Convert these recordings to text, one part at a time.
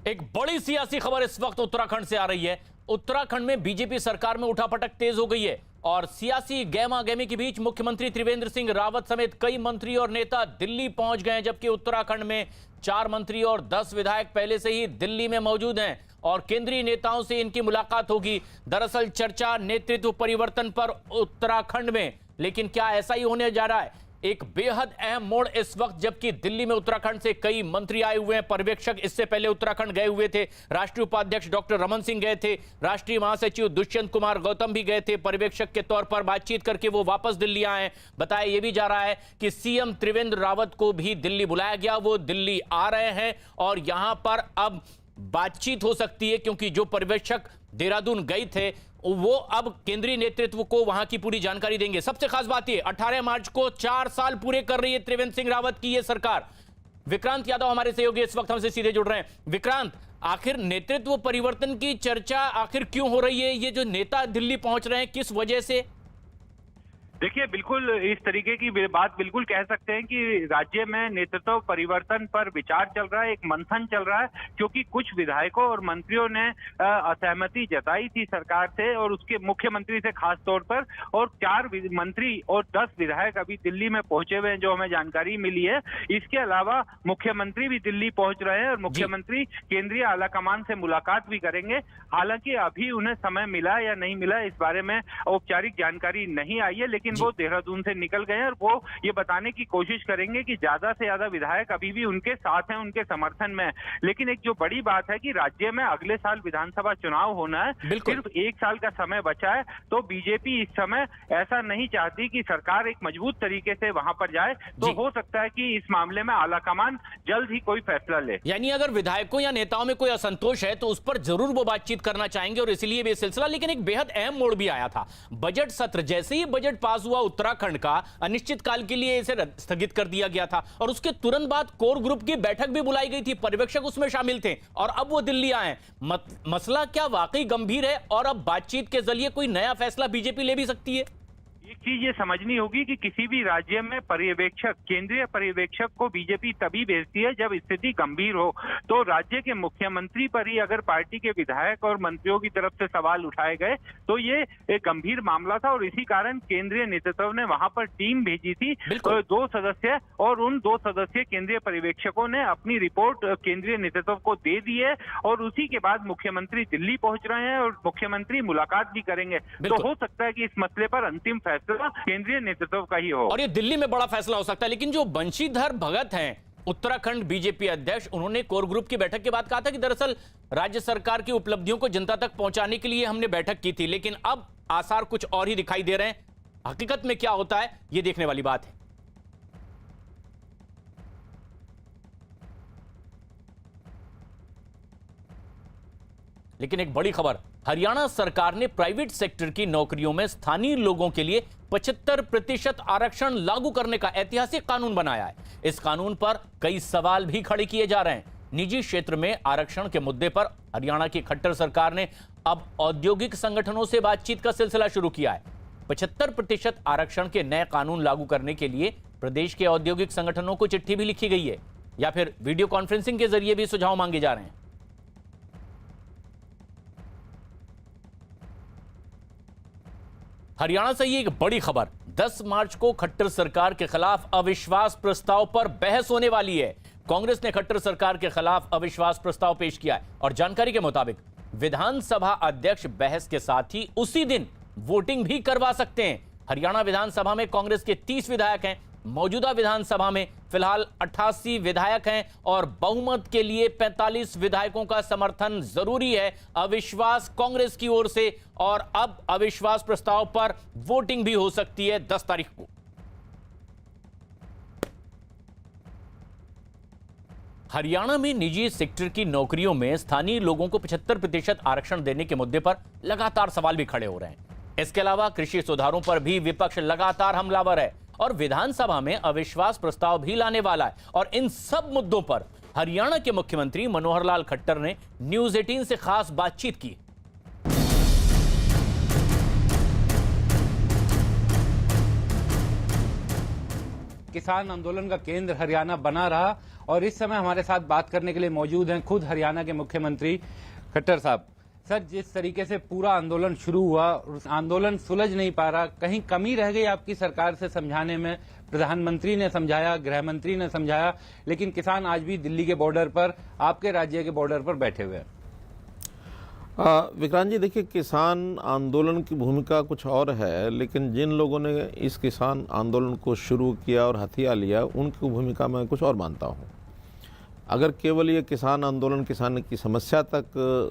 एक बड़ी सियासी खबर इस वक्त उत्तराखंड से आ रही है। उत्तराखंड में बीजेपी सरकार में उठापटक तेज हो गई है और सियासी गहमागहमी के बीच मुख्यमंत्री त्रिवेंद्र सिंह रावत समेत कई मंत्री और नेता दिल्ली पहुंच गए हैं, जबकि उत्तराखंड में 4 मंत्री और 10 विधायक पहले से ही दिल्ली में मौजूद हैं और केंद्रीय नेताओं से इनकी मुलाकात होगी। दरअसल चर्चा नेतृत्व परिवर्तन पर उत्तराखंड में, लेकिन क्या ऐसा ही होने जा रहा है? एक बेहद अहम मोड़ इस वक्त, जबकि दिल्ली में उत्तराखंड से कई मंत्री आए हुए हैं, पर्यवेक्षक इससे पहले उत्तराखंड गए हुए थे। राष्ट्रीय उपाध्यक्ष डॉक्टर रमन सिंह गए थे, राष्ट्रीय महासचिव दुष्यंत कुमार गौतम भी गए थे पर्यवेक्षक के तौर पर। बातचीत करके वो वापस दिल्ली आए। बताया यह भी जा रहा है कि सीएम त्रिवेंद्र रावत को भी दिल्ली बुलाया गया, वो दिल्ली आ रहे हैं और यहां पर अब बातचीत हो सकती है, क्योंकि जो पर्यवेक्षक देहरादून गए थे वो अब केंद्रीय नेतृत्व को वहां की पूरी जानकारी देंगे। सबसे खास बात यह, 18 मार्च को 4 साल पूरे कर रही है त्रिवेंद्र सिंह रावत की यह सरकार। विक्रांत यादव हमारे सहयोगी इस वक्त हमसे सीधे जुड़ रहे हैं। विक्रांत, आखिर नेतृत्व परिवर्तन की चर्चा आखिर क्यों हो रही है? ये जो नेता दिल्ली पहुंच रहे हैं, किस वजह से? देखिए, बिल्कुल इस तरीके की बात बिल्कुल कह सकते हैं कि राज्य में नेतृत्व परिवर्तन पर विचार चल रहा है, एक मंथन चल रहा है, क्योंकि कुछ विधायकों और मंत्रियों ने असहमति जताई थी सरकार से और उसके मुख्यमंत्री से खास तौर पर, और 4 मंत्री और 10 विधायक अभी दिल्ली में पहुंचे हुए हैं, जो हमें जानकारी मिली है। इसके अलावा मुख्यमंत्री भी दिल्ली पहुंच रहे हैं और मुख्यमंत्री केंद्रीय आलाकमान से मुलाकात भी करेंगे। हालांकि अभी उन्हें समय मिला या नहीं मिला, इस बारे में औपचारिक जानकारी नहीं आई है, लेकिन वो देहरादून से निकल गए हैं और वो ये बताने की कोशिश करेंगे कि ज्यादा से ज्यादा विधायक अभी भी उनके साथ हैं, उनके समर्थन में। लेकिन एक जो बड़ी बात है कि राज्य में अगले साल विधानसभा चुनाव होना है, सिर्फ 1 साल का समय बचा है, तो बीजेपी इस समय ऐसा नहीं चाहती कि सरकार एक मजबूत तरीके से वहां पर जाए। तो हो सकता है कि इस मामले में आलाकमान जल्द ही कोई फैसला ले। यानी अगर विधायकों या नेताओं में कोई असंतोष है तो उस पर जरूर वो बातचीत करना चाहेंगे और इसीलिए भी सिलसिला। लेकिन एक बेहद अहम मोड़ भी आया था बजट सत्र। जैसे ही बजट पास हुआ, उत्तराखंड का अनिश्चित काल के लिए इसे स्थगित कर दिया गया था और उसके तुरंत बाद कोर ग्रुप की बैठक भी बुलाई गई थी, पर्यवेक्षक उसमें शामिल थे और अब वो दिल्ली आए। मसला क्या वाकई गंभीर है और अब बातचीत के जरिए कोई नया फैसला बीजेपी ले भी सकती है? एक चीज ये समझनी होगी कि किसी भी राज्य में पर्यवेक्षक, केंद्रीय पर्यवेक्षक को बीजेपी तभी भेजती है जब स्थिति गंभीर हो। तो राज्य के मुख्यमंत्री पर ही अगर पार्टी के विधायक और मंत्रियों की तरफ से सवाल उठाए गए तो ये एक गंभीर मामला था और इसी कारण केंद्रीय नेतृत्व ने वहां पर टीम भेजी थी, 2 सदस्य, और उन 2 सदस्य केंद्रीय पर्यवेक्षकों ने अपनी रिपोर्ट केंद्रीय नेतृत्व को दे दी है और उसी के बाद मुख्यमंत्री दिल्ली पहुंच रहे हैं और मुख्यमंत्री मुलाकात भी करेंगे। तो हो सकता है कि इस मसले पर अंतिम फैसला केंद्रीय नेतृत्व का ही हो और ये दिल्ली में बड़ा फैसला हो सकता है। लेकिन जो बंशीधर भगत हैं, उत्तराखंड बीजेपी अध्यक्ष, उन्होंने कोर ग्रुप की बैठक के बाद कहा था कि दरअसल राज्य सरकार की उपलब्धियों को जनता तक पहुंचाने के लिए हमने बैठक की थी, लेकिन अब आसार कुछ और ही दिखाई दे रहे हैं। हकीकत में क्या होता है, यह देखने वाली बात है। लेकिन एक बड़ी खबर, हरियाणा सरकार ने प्राइवेट सेक्टर की नौकरियों में स्थानीय लोगों के लिए 75% आरक्षण लागू करने का ऐतिहासिक कानून बनाया है। इस कानून पर कई सवाल भी खड़े किए जा रहे हैं। निजी क्षेत्र में आरक्षण के मुद्दे पर हरियाणा की खट्टर सरकार ने अब औद्योगिक संगठनों से बातचीत का सिलसिला शुरू किया है। 75% आरक्षण के नए कानून लागू करने के लिए प्रदेश के औद्योगिक संगठनों को चिट्ठी भी लिखी गई है या फिर वीडियो कॉन्फ्रेंसिंग के जरिए भी सुझाव मांगे जा रहे हैं। हरियाणा से ये एक बड़ी खबर, 10 मार्च को खट्टर सरकार के खिलाफ अविश्वास प्रस्ताव पर बहस होने वाली है। कांग्रेस ने खट्टर सरकार के खिलाफ अविश्वास प्रस्ताव पेश किया है और जानकारी के मुताबिक विधानसभा अध्यक्ष बहस के साथ ही उसी दिन वोटिंग भी करवा सकते हैं। हरियाणा विधानसभा में कांग्रेस के 30 विधायक हैं। मौजूदा विधानसभा में फिलहाल 88 विधायक हैं और बहुमत के लिए 45 विधायकों का समर्थन जरूरी है अविश्वास कांग्रेस की ओर से, और अब अविश्वास प्रस्ताव पर वोटिंग भी हो सकती है 10 तारीख को। हरियाणा में निजी सेक्टर की नौकरियों में स्थानीय लोगों को 75% आरक्षण देने के मुद्दे पर लगातार सवाल भी खड़े हो रहे हैं। इसके अलावा कृषि सुधारों पर भी विपक्ष लगातार हमलावर है और विधानसभा में अविश्वास प्रस्ताव भी लाने वाला है। और इन सब मुद्दों पर हरियाणा के मुख्यमंत्री मनोहर लाल खट्टर ने न्यूज 18 से खास बातचीत की। किसान आंदोलन का केंद्र हरियाणा बना रहा। और इस समय हमारे साथ बात करने के लिए मौजूद हैं खुद हरियाणा के मुख्यमंत्री खट्टर साहब। सर, जिस तरीके से पूरा आंदोलन शुरू हुआ, उस आंदोलन सुलझ नहीं पा रहा, कहीं कमी रह गई आपकी सरकार से समझाने में? प्रधानमंत्री ने समझाया, गृह मंत्री ने समझाया, लेकिन किसान आज भी दिल्ली के बॉर्डर पर, आपके राज्य के बॉर्डर पर बैठे हुए हैं। विक्रांत जी, देखिए, किसान आंदोलन की भूमिका कुछ और है, लेकिन जिन लोगों ने इस किसान आंदोलन को शुरू किया और हथिया लिया, उनकी भूमिका मैं कुछ और मानता हूँ। अगर केवल ये किसान आंदोलन किसान की समस्या तक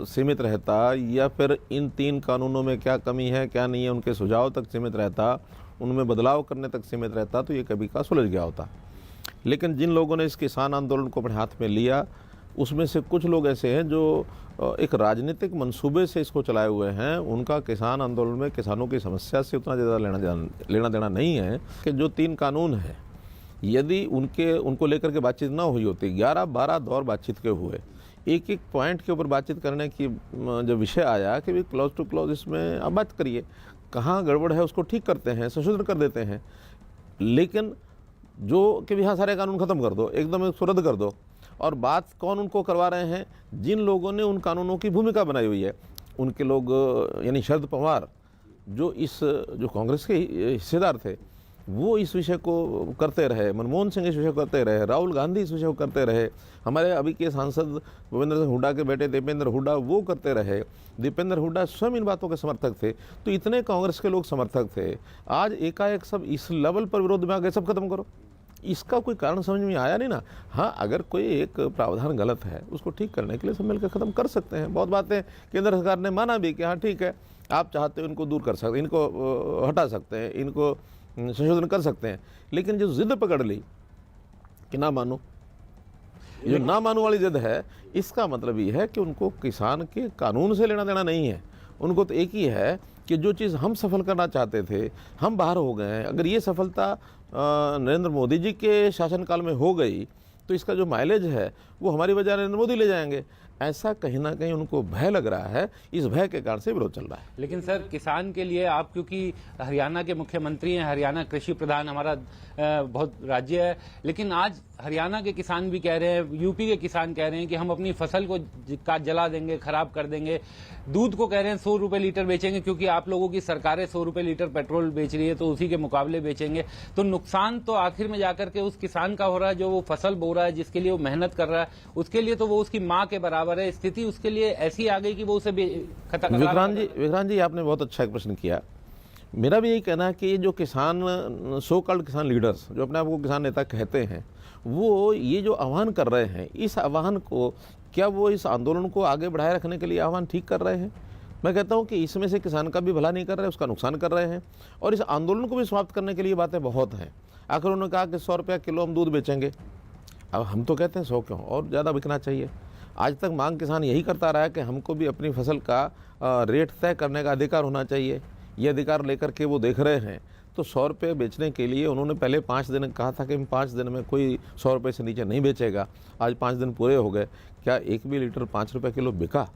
सीमित रहता, या फिर इन 3 कानूनों में क्या कमी है क्या नहीं है उनके सुझाव तक सीमित रहता, उनमें बदलाव करने तक सीमित रहता, तो ये कभी का सुलझ गया होता। लेकिन जिन लोगों ने इस किसान आंदोलन को अपने हाथ में लिया, उसमें से कुछ लोग ऐसे हैं जो एक राजनीतिक मंसूबे से इसको चलाए हुए हैं। उनका किसान आंदोलन में किसानों की समस्या से उतना ज़्यादा लेना देना नहीं है कि जो 3 कानून हैं, यदि उनको लेकर के बातचीत ना हुई होती, 11-12 दौर बातचीत के हुए, एक एक पॉइंट के ऊपर बातचीत करने की जब विषय आया कि भाई क्लॉज टू क्लॉज इसमें आप बात करिए, कहाँ गड़बड़ है उसको ठीक करते हैं, संशोधन कर देते हैं। लेकिन जो कि हाँ सारे कानून ख़त्म कर दो, एकदम इसको रद्द कर दो। और बात कौन उनको करवा रहे हैं? जिन लोगों ने उन कानूनों की भूमिका बनाई हुई है, उनके लोग, यानी शरद पवार जो कांग्रेस के हिस्सेदार थे, वो इस विषय को करते रहे, मनमोहन सिंह इस विषय को करते रहे, राहुल गांधी इस विषय को करते रहे, हमारे अभी के सांसद भूपेंद्र सिंह हुड्डा के बेटे दीपेंद्र हुड्डा वो करते रहे। दीपेंद्र हुड्डा स्वयं इन बातों के समर्थक थे। तो इतने कांग्रेस के लोग समर्थक थे, आज एकाएक सब इस लेवल पर विरोध में आ गए, सब खत्म करो। इसका कोई कारण समझ में आया नहीं ना। हाँ, अगर कोई एक प्रावधान गलत है, उसको ठीक करने के लिए सब मिलकर ख़त्म कर सकते हैं। बहुत बातें केंद्र सरकार ने माना भी कि हाँ ठीक है, आप चाहते हो इनको दूर कर सकते, इनको हटा सकते हैं, इनको संशोधन कर सकते हैं। लेकिन जो जिद पकड़ ली कि ना मानो, ये ना मानो वाली जिद है, इसका मतलब ये है कि उनको किसान के कानून से लेना देना नहीं है। उनको तो एक ही है कि जो चीज़ हम सफल करना चाहते थे, हम बाहर हो गए हैं। अगर ये सफलता नरेंद्र मोदी जी के शासनकाल में हो गई, तो इसका जो माइलेज है वो हमारी वजह नरेंद्र मोदी ले जाएंगे। ऐसा कहीं ना कहीं उनको भय लग रहा है, इस भय के कारण से विरोध चल रहा है। लेकिन सर, किसान के लिए आप, क्योंकि हरियाणा के मुख्यमंत्री हैं, हरियाणा कृषि प्रधान हमारा बहुत राज्य है, लेकिन आज हरियाणा के किसान भी कह रहे हैं, यूपी के किसान कह रहे हैं कि हम अपनी फसल को जला देंगे, खराब कर देंगे। दूध को कह रहे हैं 100 रुपए लीटर बेचेंगे, क्योंकि आप लोगों की सरकारें 100 रुपए लीटर पेट्रोल बेच रही है, तो उसी के मुकाबले बेचेंगे। तो नुकसान तो आखिर में जाकर के उस किसान का हो रहा है, जो वो फसल बो रहा है, जिसके लिए वो मेहनत कर रहा है, उसके लिए तो वो उसकी माँ के बराबर है। स्थिति उसके लिए ऐसी आ गई कि वो उसे विक्रांत जी, आपने बहुत अच्छा एक प्रश्न किया। मेरा भी यही कहना है कि जो किसान, सो कॉल्ड किसान लीडर्स, जो अपने आप को किसान नेता कहते हैं, वो ये जो आह्वान कर रहे हैं, इस आह्वान को, क्या वो इस आंदोलन को आगे बढ़ाए रखने के लिए आह्वान ठीक कर रहे हैं? मैं कहता हूँ कि इसमें से किसान का भी भला नहीं कर रहे, उसका नुकसान कर रहे हैं। और इस आंदोलन को भी समाप्त करने के लिए बातें बहुत हैं। आखिर उन्होंने कहा कि 100 रुपया किलो हम दूध बेचेंगे। अब हम तो कहते हैं 100 क्यों, और ज़्यादा बिकना चाहिए। आज तक मांग किसान यही करता रहा है कि हमको भी अपनी फसल का रेट तय करने का अधिकार होना चाहिए। ये अधिकार लेकर के वो देख रहे हैं। तो 100 रुपये बेचने के लिए उन्होंने पहले 5 दिन कहा था कि 5 दिन में कोई 100 रुपये से नीचे नहीं बेचेगा। आज 5 दिन पूरे हो गए, क्या एक भी लीटर 5 रुपये किलो बिका?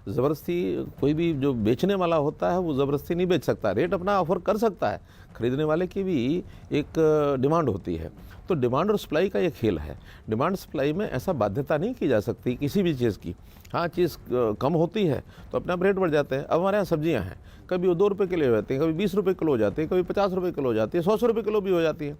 ज़बरदस्ती कोई भी जो बेचने वाला होता है वो ज़बरदस्ती नहीं बेच सकता, रेट अपना ऑफर कर सकता है। खरीदने वाले की भी एक डिमांड होती है। तो डिमांड और सप्लाई का ये खेल है। डिमांड सप्लाई में ऐसा बाध्यता नहीं की जा सकती किसी भी चीज़ की। हाँ, चीज़ कम होती है तो अपने आप रेट बढ़ जाते हैं। अब हमारे यहाँ सब्जियाँ हैं, कभी वो 2 रुपये किलो हो जाती हैं, कभी 20 रुपये किलो हो जाती है, कभी 50 रुपये किलो हो जाती है, 100 रुपये किलो भी हो जाती है।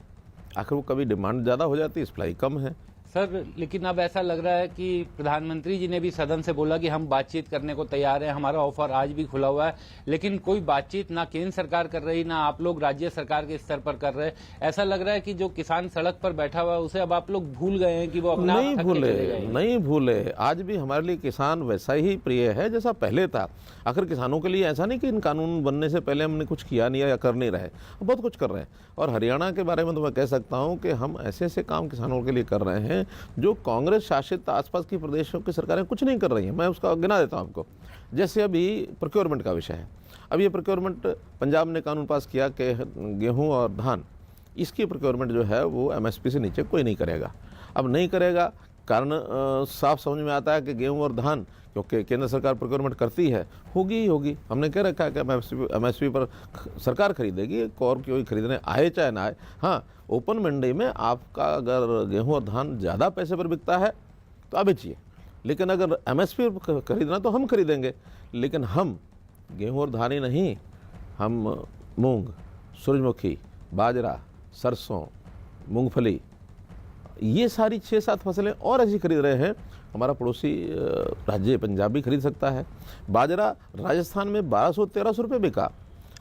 आखिर वो कभी डिमांड ज़्यादा हो जाती है, सप्लाई कम है। सर, लेकिन अब ऐसा लग रहा है कि प्रधानमंत्री जी ने भी सदन से बोला कि हम बातचीत करने को तैयार हैं, हमारा ऑफर आज भी खुला हुआ है, लेकिन कोई बातचीत ना केंद्र सरकार कर रही, ना आप लोग राज्य सरकार के स्तर पर कर रहे। ऐसा लग रहा है कि जो किसान सड़क पर बैठा हुआ है उसे अब आप लोग भूल गए हैं कि वो अपना नहीं भूले। आज भी हमारे लिए किसान वैसा ही प्रिय है जैसा पहले था। आखिर किसानों के लिए ऐसा नहीं कि इन कानून बनने से पहले हमने कुछ किया नहीं या कर नहीं रहे, बहुत कुछ कर रहे हैं। और हरियाणा के बारे में तो मैं कह सकता हूँ कि हम ऐसे ऐसे काम किसानों के लिए कर रहे हैं जो कांग्रेस शासित आसपास की प्रदेशों की सरकारें कुछ नहीं कर रही हैं। मैं उसका गिना देता हूँ आपको। जैसे अभी प्रोक्योरमेंट का विषय है। अब ये प्रोक्योरमेंट, पंजाब ने कानून पास किया कि गेहूं और धान, इसकी प्रोक्योरमेंट जो है वो MSP से नीचे कोई नहीं करेगा। अब नहीं करेगा, कारण साफ समझ में आता है कि गेहूं और धान क्योंकि केंद्र सरकार प्रोक्योरमेंट करती है, होगी ही होगी। हमने कह रखा है कि एमएसपी पर सरकार खरीदेगी, और कोई खरीदने आए चाहे ना आए। हाँ, ओपन मंडी में आपका अगर गेहूं और धान ज़्यादा पैसे पर बिकता है तो आप बेचिए, लेकिन अगर एमएसपी पर खरीदना तो हम खरीदेंगे। लेकिन हम गेहूं और धान ही नहीं, हम मूंग, सूरजमुखी, बाजरा, सरसों, मूंगफली, ये सारी 6-7 फसलें और ऐसी खरीद रहे हैं। हमारा पड़ोसी राज्य पंजाब भी खरीद सकता है। बाजरा राजस्थान में 1200-1300 रुपये बिका,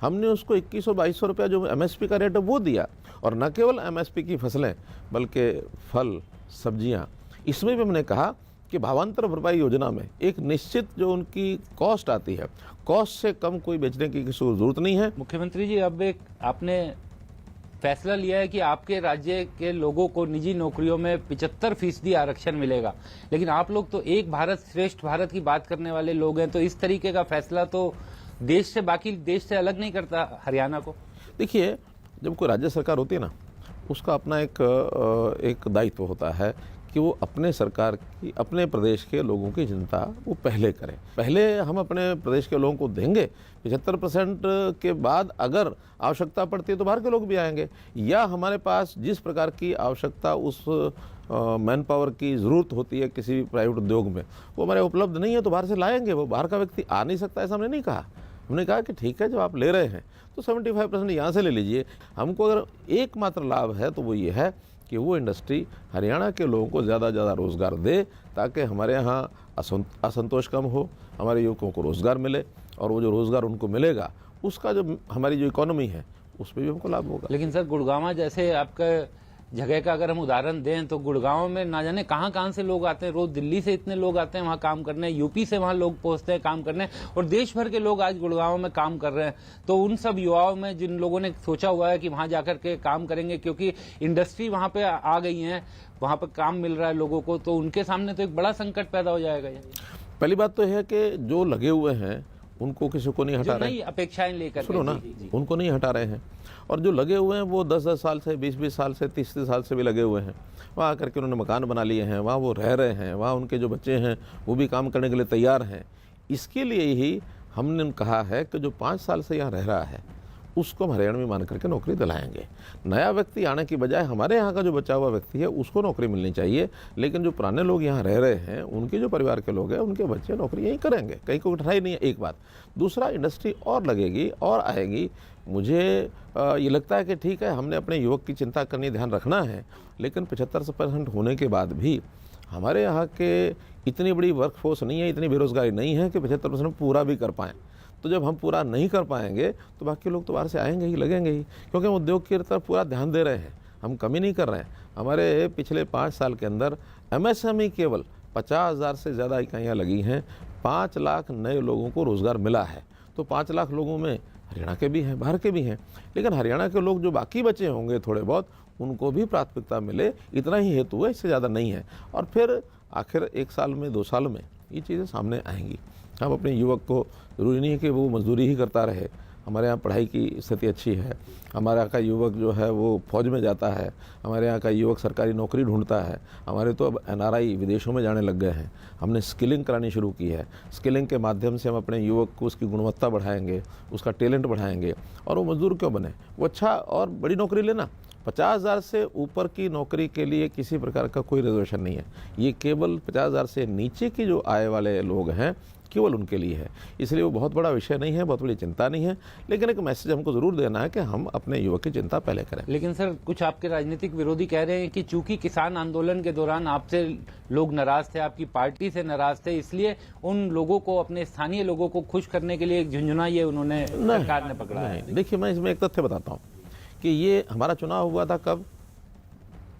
हमने उसको 2100-2200 रुपया जो एमएसपी का रेट है वो दिया। और न केवल एमएसपी की फसलें बल्कि फल, सब्जियां, इसमें भी हमने कहा कि भावांतर भरपाई योजना में एक निश्चित जो उनकी कॉस्ट आती है, कॉस्ट से कम कोई बेचने की किसी को जरूरत नहीं है। मुख्यमंत्री जी, अब एक आपने फैसला लिया है कि आपके राज्य के लोगों को निजी नौकरियों में 75% आरक्षण मिलेगा, लेकिन आप लोग तो एक भारत श्रेष्ठ भारत की बात करने वाले लोग हैं, तो इस तरीके का फैसला तो देश से, बाकी देश से अलग नहीं करता हरियाणा को। देखिए, जब कोई राज्य सरकार होती है ना, उसका अपना एक दायित्व होता है कि वो अपने सरकार की, अपने प्रदेश के लोगों की चिंता वो पहले करें। पहले हम अपने प्रदेश के लोगों को देंगे, 75% के बाद अगर आवश्यकता पड़ती है तो बाहर के लोग भी आएंगे, या हमारे पास जिस प्रकार की आवश्यकता उस मैन पावर की ज़रूरत होती है किसी प्राइवेट उद्योग में, वो हमारे उपलब्ध नहीं है तो बाहर से लाएंगे। वो बाहर का व्यक्ति आ नहीं सकता, ऐसा हमने नहीं कहा। हमने कहा कि ठीक है, जब आप ले रहे हैं तो 75% यहाँ से ले लीजिए। हमको अगर एकमात्र लाभ है तो वो ये है कि वो इंडस्ट्री हरियाणा के लोगों को ज़्यादा रोज़गार दे, ताकि हमारे यहाँ असंतोष कम हो, हमारे युवकों को रोज़गार मिले, और वो जो रोज़गार उनको मिलेगा उसका जो हमारी जो इकोनॉमी है उस पर भी हमको लाभ होगा। लेकिन सर, गुड़गांव जैसे आपका जगह का अगर हम उदाहरण दें तो गुड़गांव में ना जाने कहां से लोग आते हैं। रोज दिल्ली से इतने लोग आते हैं वहां काम करने, यूपी से वहां लोग पहुंचते हैं काम करने, और देश भर के लोग आज गुड़गांव में काम कर रहे हैं। तो उन सब युवाओं में जिन लोगों ने सोचा हुआ है कि वहां जाकर के काम करेंगे, क्योंकि इंडस्ट्री वहां पे आ गई है, वहां पर काम मिल रहा है लोगों को, तो उनके सामने तो एक बड़ा संकट पैदा हो जाएगा। पहली बात तो है कि जो लगे हुए हैं उनको किसी को नहीं हटा रहे हैं, अपेक्षाएं लेकर, सुनो ना, उनको नहीं हटा रहे हैं। और जो लगे हुए हैं वो 10-10 साल से, 20-20 साल से, 30-30 साल से भी लगे हुए हैं। वहाँ आकर के उन्होंने मकान बना लिए हैं, वहाँ वो रह रहे हैं, वहाँ उनके जो बच्चे हैं वो भी काम करने के लिए तैयार हैं। इसके लिए ही हमने कहा है कि जो 5 साल से यहाँ रह रहा है उसको हम हरियाणवी मान करके नौकरी दिलाएंगे। नया व्यक्ति आने की बजाय हमारे यहाँ का जो बचा हुआ व्यक्ति है उसको नौकरी मिलनी चाहिए, लेकिन जो पुराने लोग यहाँ रह रहे हैं उनके जो परिवार के लोग हैं उनके बच्चे नौकरी यहीं करेंगे, कहीं को कठिनाई नहीं है। एक बात। दूसरा, इंडस्ट्री और लगेगी और आएगी। मुझे ये लगता है कि ठीक है, हमने अपने युवक की चिंता करनी, ध्यान रखना है, लेकिन 75% होने के बाद भी हमारे यहाँ के इतनी बड़ी वर्कफोर्स नहीं है, इतनी बेरोजगारी नहीं है कि 75% पूरा भी कर पाएँ। तो जब हम पूरा नहीं कर पाएंगे तो बाकी लोग तो बाहर से आएंगे ही, लगेंगे ही, क्योंकि हम उद्योग की तरफ पूरा ध्यान दे रहे हैं, हम कमी नहीं कर रहे हैं। हमारे पिछले 5 साल के अंदर एमएसएमई केवल 50,000 से ज़्यादा इकाइयाँ लगी हैं, 5 लाख नए लोगों को रोज़गार मिला है। तो 5 लाख लोगों में हरियाणा के भी हैं, बाहर के भी हैं, लेकिन हरियाणा के लोग जो बाकी बचे होंगे थोड़े बहुत, उनको भी प्राथमिकता मिले, इतना ही हेतु है, इससे ज़्यादा नहीं है। और फिर आखिर 1 साल में, 2 साल में ये चीज़ें सामने आएंगी। हम अपने युवक को, ज़रूरी नहीं है कि वो मजदूरी ही करता रहे। हमारे यहाँ पढ़ाई की स्थिति अच्छी है, हमारे यहाँ का युवक जो है वो फौज में जाता है, हमारे यहाँ का युवक सरकारी नौकरी ढूंढता है। हमारे तो अब एनआरआई विदेशों में जाने लग गए हैं। हमने स्किलिंग करानी शुरू की है। स्किलिंग के माध्यम से हम अपने युवक को उसकी गुणवत्ता बढ़ाएंगे, उसका टैलेंट बढ़ाएंगे, और वो मजदूर क्यों बने, वो अच्छा और बड़ी नौकरी लेना। 50,000 से ऊपर की नौकरी के लिए किसी प्रकार का कोई रिजर्वेशन नहीं है। ये केवल 50,000 से नीचे की जो आय वाले लोग हैं केवल उनके लिए है। इसलिए वो बहुत बड़ा विषय नहीं है, बहुत बड़ी चिंता नहीं है, लेकिन एक मैसेज हमको ज़रूर देना है कि हम अपने युवक की चिंता पहले करें। लेकिन सर, कुछ आपके राजनीतिक विरोधी कह रहे हैं कि चूंकि किसान आंदोलन के दौरान आपसे लोग नाराज थे, आपकी पार्टी से नाराज थे, इसलिए उन लोगों को, अपने स्थानीय लोगों को खुश करने के लिए एक झुंझुना ये उन्होंने, सरकार ने पकड़ा है। देखिए, मैं इसमें एक तथ्य बताता हूँ कि ये हमारा चुनाव हुआ था कब,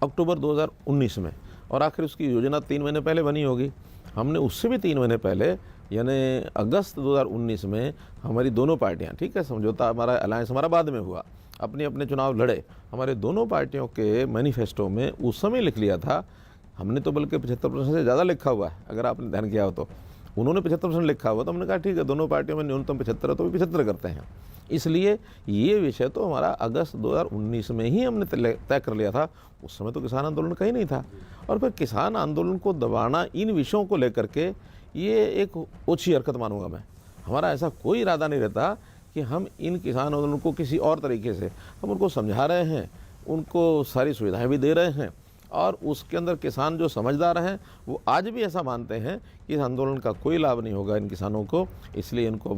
अक्टूबर 2019 में, और आखिर उसकी योजना 3 महीने पहले बनी होगी। हमने उससे भी 3 महीने पहले, यानी अगस्त 2019 में हमारी दोनों पार्टियां, ठीक है, समझौता हमारा, अलायंस हमारा बाद में हुआ, अपने चुनाव लड़े। हमारे दोनों पार्टियों के मैनिफेस्टो में उस समय लिख लिया था, हमने तो बल्कि 75% से ज़्यादा लिखा हुआ है, अगर आपने ध्यान किया हो तो। उन्होंने 75% लिखा हुआ, तो हमने कहा ठीक है, दोनों पार्टियों में न्यूनतम 75 है तो 75 करते हैं। इसलिए ये विषय तो हमारा अगस्त 2019 में ही हमने तय कर लिया था। उस समय तो किसान आंदोलन कहीं नहीं था, और फिर किसान आंदोलन को दबाना इन विषयों को लेकर के ये एक ओछी हरकत मानूंगा मैं। हमारा ऐसा कोई इरादा नहीं रहता कि हम इन किसान आंदोलन को किसी और तरीके से, हम उनको समझा रहे हैं, उनको सारी सुविधाएं भी दे रहे हैं, और उसके अंदर किसान जो समझदार हैं वो आज भी ऐसा मानते हैं कि इस आंदोलन का कोई लाभ नहीं होगा इन किसानों को, इसलिए इनको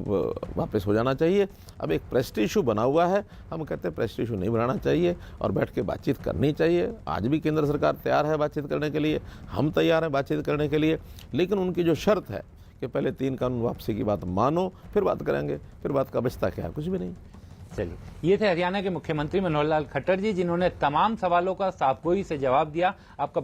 वापस हो जाना चाहिए। अब एक प्रेस्टीज इशू बना हुआ है, हम कहते हैं प्रेस्टीज इशू नहीं बनाना चाहिए और बैठ के बातचीत करनी चाहिए। आज भी केंद्र सरकार तैयार है बातचीत करने के लिए, हम तैयार हैं बातचीत करने के लिए, लेकिन उनकी जो शर्त है कि पहले 3 कानून वापसी की बात मानो, फिर बात करेंगे। फिर बात का बचता क्या है? कुछ भी नहीं। चलिए, ये थे हरियाणा के मुख्यमंत्री मनोहर लाल खट्टर जी, जिन्होंने तमाम सवालों का साफगोई से जवाब दिया। आपका